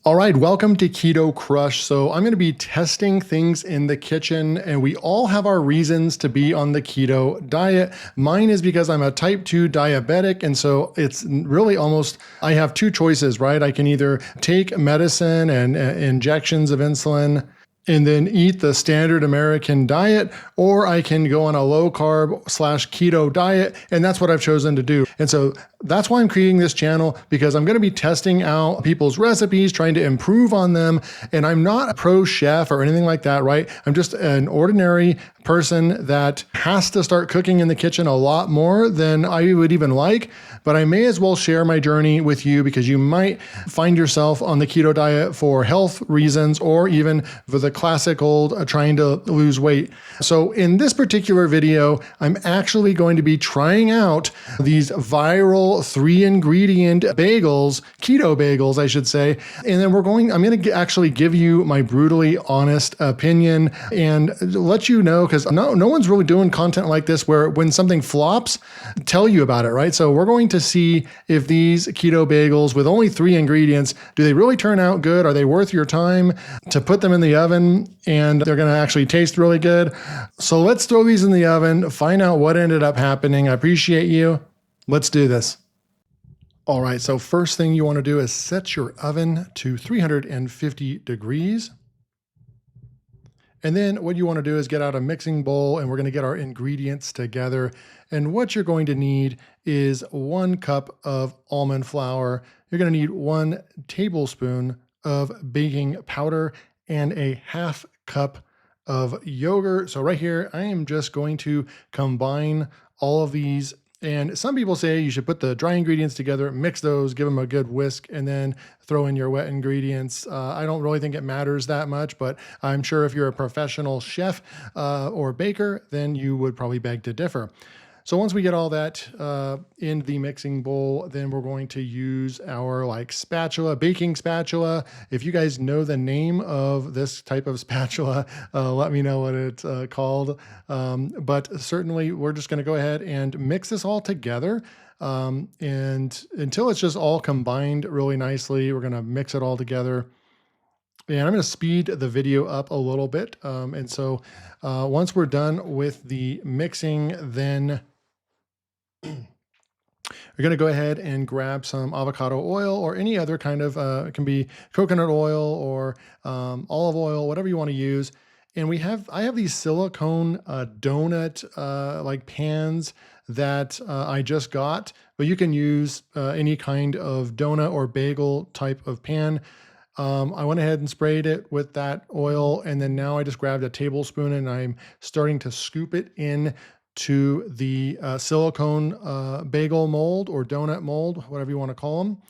All right, welcome to Keto Crush. So I'm going to be testing things in the kitchen, and we all have our reasons to be on the keto diet. Mine is because I'm a type 2 diabetic, and so it's really almost, I have two choices, right? I can either take medicine and injections of insulin and then eat the standard American diet, or I can go on a low carb slash keto diet. And that's what I've chosen to do. And so that's why I'm creating this channel, because I'm going to be testing out people's recipes, trying to improve on them. And I'm not a pro chef or anything like that, right? I'm just an ordinary person that has to start cooking in the kitchen a lot more than I would even like. But I may as well share my journey with you, because you might find yourself on the keto diet for health reasons, or even for the classic old trying to lose weight. So in this particular video, I'm actually going to be trying out these viral 3-ingredient bagels, keto bagels, I should say. And then I'm going to actually give you my brutally honest opinion and let you know, because no one's really doing content like this where when something flops, tell you about it, right? So we're going to see if these keto bagels with only 3 ingredients, do they really turn out good? Are they worth your time to put them in the oven and they're going to actually taste really good? So let's throw these in the oven, find out what ended up happening. I appreciate you. Let's do this. All right, so first thing you want to do is set your oven to 350 degrees. And then what you want to do is get out a mixing bowl, and we're going to get our ingredients together. And what you're going to need is 1 cup of almond flour. You're going to need 1 tablespoon of baking powder and a 1/2 cup of yogurt. So right here, I am just going to combine all of these. And some people say you should put the dry ingredients together, mix those, give them a good whisk, and then throw in your wet ingredients. I don't really think it matters that much, but I'm sure if you're a professional chef or baker, then you would probably beg to differ. So once we get all that in the mixing bowl, then we're going to use our spatula, baking spatula. If you guys know the name of this type of spatula, let me know what it's called. But certainly we're just going to go ahead and mix this all together. And until it's just all combined really nicely, we're going to mix it all together. And I'm going to speed the video up a little bit. And so once we're done with the mixing, then you're going to go ahead and grab some avocado oil or any other kind of, it can be coconut oil or olive oil, whatever you want to use. And I have these silicone donut like pans that I just got, but you can use any kind of donut or bagel type of pan. I went ahead and sprayed it with that oil, and then now I just grabbed a tablespoon and I'm starting to scoop it in to the silicone bagel mold or donut mold, whatever you want to call them.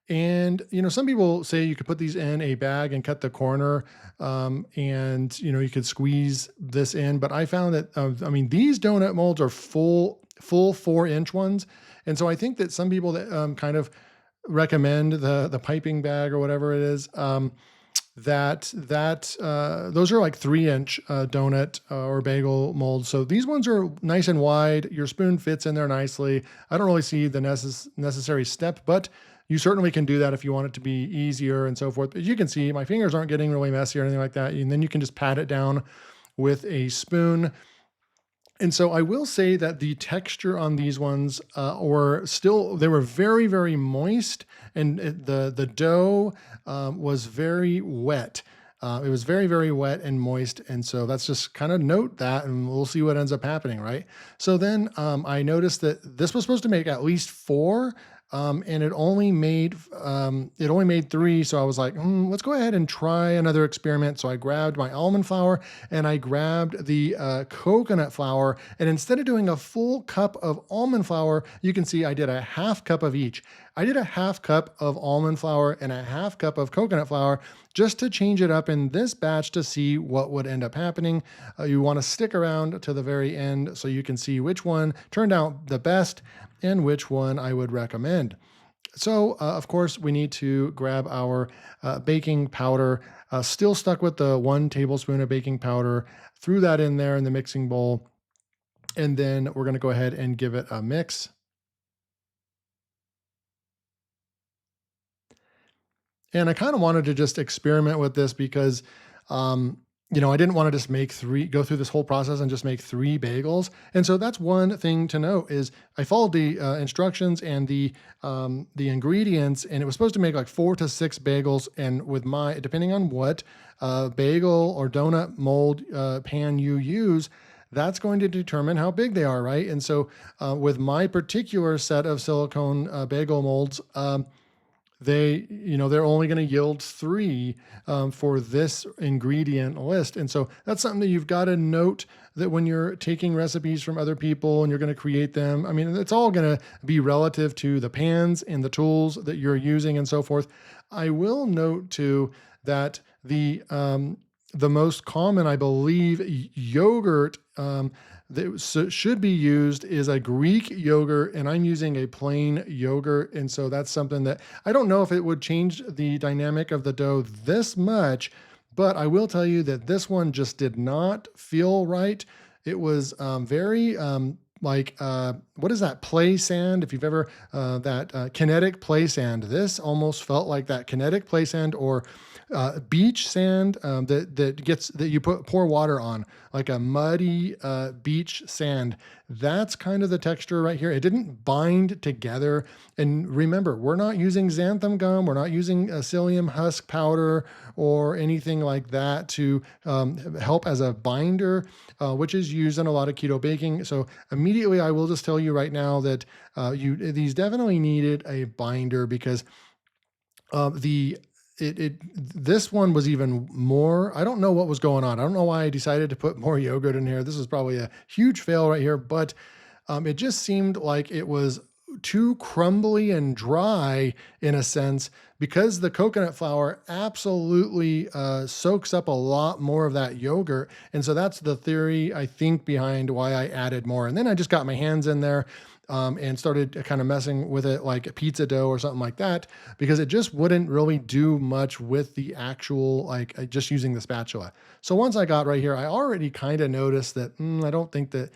And, some people say you could put these in a bag and cut the corner, and, you could squeeze this in. But I found that, these donut molds are full 4-inch ones. And so I think that some people that kind of recommend the piping bag or whatever it is, those are like 3-inch donut or bagel molds. So these ones are nice and wide. Your spoon fits in there nicely. I don't really see the necessary step, but you certainly can do that if you want it to be easier and so forth. But you can see my fingers aren't getting really messy or anything like that. And then you can just pat it down with a spoon. And so I will say that the texture on these ones they were very, very moist, and the dough was very wet. It was very, very wet and moist. And so that's just kind of note that, and we'll see what ends up happening, right? So then I noticed that this was supposed to make at least 4. And it only made 3. So I was like, let's go ahead and try another experiment. So I grabbed my almond flour and I grabbed the coconut flour. And instead of doing a full cup of almond flour, you can see I did a 1/2 cup of each. I did a 1/2 cup of almond flour and a 1/2 cup of coconut flour just to change it up in this batch to see what would end up happening. You want to stick around to the very end so you can see which one turned out the best and which one I would recommend. So, of course, we need to grab our baking powder, still stuck with the 1 tablespoon of baking powder, threw that in there in the mixing bowl, and then we're going to go ahead and give it a mix. And I kind of wanted to just experiment with this because, um, I didn't want to just go through this whole process and just make three bagels. And so that's one thing to note is I followed the instructions and the ingredients, and it was supposed to make like 4 to 6 bagels. And with my, depending on what bagel or donut mold pan you use, that's going to determine how big they are, right? And so with my particular set of silicone bagel molds, they're only going to yield three for this ingredient list. And so that's something that you've got to note, that when you're taking recipes from other people and you're going to create them, I mean, it's all going to be relative to the pans and the tools that you're using and so forth. I will note too that the most common, I believe, yogurt that should be used is a Greek yogurt, and I'm using a plain yogurt. And so that's something that I don't know if it would change the dynamic of the dough this much, but I will tell you that this one just did not feel right. It was very like what is that play sand? If you've ever that kinetic play sand, this almost felt like that kinetic play sand, or beach sand that you pour water on, like a muddy beach sand. That's kind of the texture right here. It didn't bind together. And remember, we're not using xanthan gum, we're not using psyllium husk powder or anything like that to help as a binder, which is used in a lot of keto baking. So immediately, I will just tell you right now that these definitely needed a binder, because the this one was even more. I don't know what was going on. I don't know why I decided to put more yogurt in here. This is probably a huge fail right here, but it just seemed like it was too crumbly and dry in a sense, because the coconut flour absolutely soaks up a lot more of that yogurt. And so that's the theory, I think, behind why I added more. And then I just got my hands in there and started kind of messing with it like a pizza dough or something like that, because it just wouldn't really do much with the actual, like just using the spatula. So once I got right here, I already kind of noticed that I don't think that,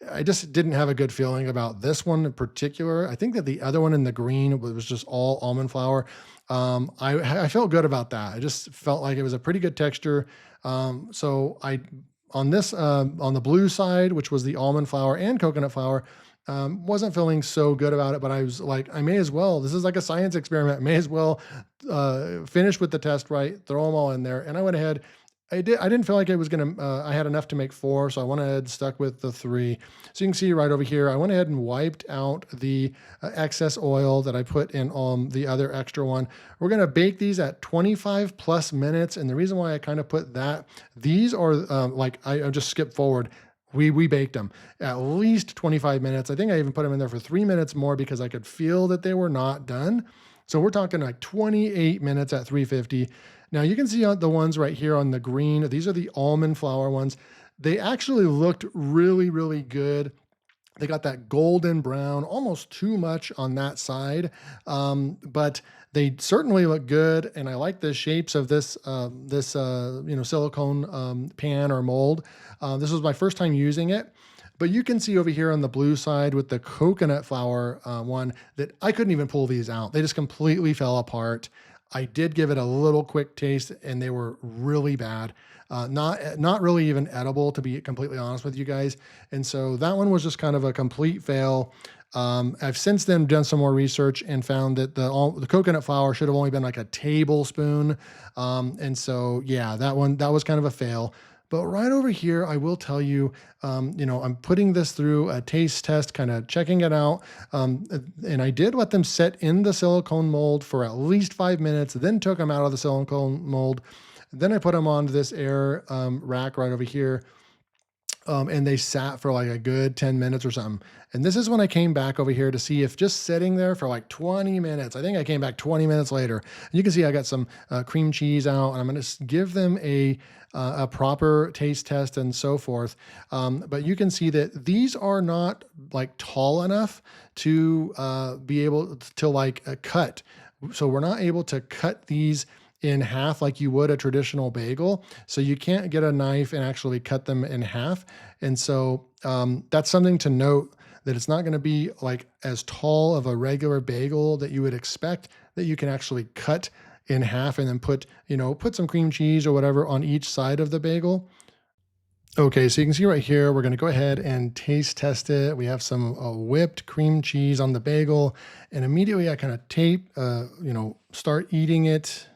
I just didn't have a good feeling about this one in particular. I think that the other one in the green was just all almond flour. I felt good about that. I just felt like it was a pretty good texture. So I on this on the blue side, which was the almond flour and coconut flour, wasn't feeling so good about it. But I was like, I may as well. This is like a science experiment. May as well finish with the test right. Throw them all in there, and I went ahead. I didn't feel like it was gonna. I had enough to make four, so I went ahead and stuck with the three. So you can see right over here, I went ahead and wiped out the excess oil that I put in on the other extra one. We're gonna bake these at 25 plus minutes, and the reason why I kind of put that, these are like I just skipped forward. We baked them at least 25 minutes. I think I even put them in there for 3 minutes more because I could feel that they were not done. So we're talking like 28 minutes at 350. Now you can see the ones right here on the green. These are the almond flour ones. They actually looked really, really good. They got that golden brown, almost too much on that side, but they certainly look good. And I like the shapes of this silicone pan or mold. This was my first time using it. But you can see over here on the blue side with the coconut flour one that I couldn't even pull these out. They just completely fell apart. I did give it a little quick taste, and they were really bad. Not really even edible, to be completely honest with you guys. And so that one was just kind of a complete fail. I've since then done some more research and found that the coconut flour should have only been like a tablespoon. And so yeah, that was kind of a fail. But right over here, I will tell you, I'm putting this through a taste test, kind of checking it out. And I did let them set in the silicone mold for at least 5 minutes, then took them out of the silicone mold. Then I put them on this air rack right over here. And they sat for like a good 10 minutes or something. And this is when I came back over here to see if just sitting there for like 20 minutes, I think I came back 20 minutes later. And you can see I got some cream cheese out, and I'm going to give them a proper taste test and so forth. But you can see that these are not like tall enough to be able to like cut. So we're not able to cut these in half like you would a traditional bagel. So you can't get a knife and actually cut them in half. And so that's something to note, that it's not going to be like as tall of a regular bagel that you would expect that you can actually cut in half and then put some cream cheese or whatever on each side of the bagel. Okay, so you can see right here, we're going to go ahead and taste test it. We have some whipped cream cheese on the bagel, and immediately I kind of start eating it.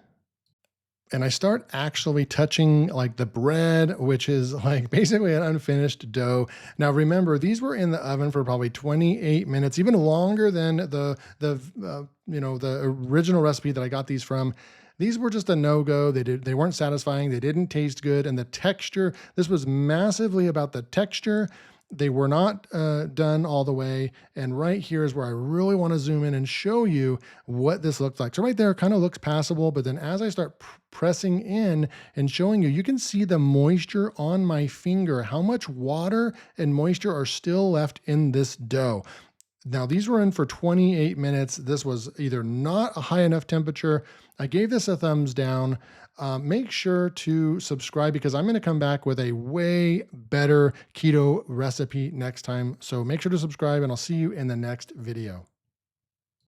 And I start actually touching like the bread, which is like basically an unfinished dough. Now remember, these were in the oven for probably 28 minutes, even longer than the original recipe that I got these from. These were just a no-go. They weren't satisfying. They didn't taste good, and the texture. This was massively about the texture. They were not done all the way. And right here is where I really want to zoom in and show you what this looked like. So right there kind of looks passable, but then as I start pressing in and showing you, you can see the moisture on my finger, how much water and moisture are still left in this dough. Now, these were in for 28 minutes. This was either not a high enough temperature. I gave this a thumbs down. Make sure to subscribe because I'm going to come back with a way better keto recipe next time. So make sure to subscribe and I'll see you in the next video.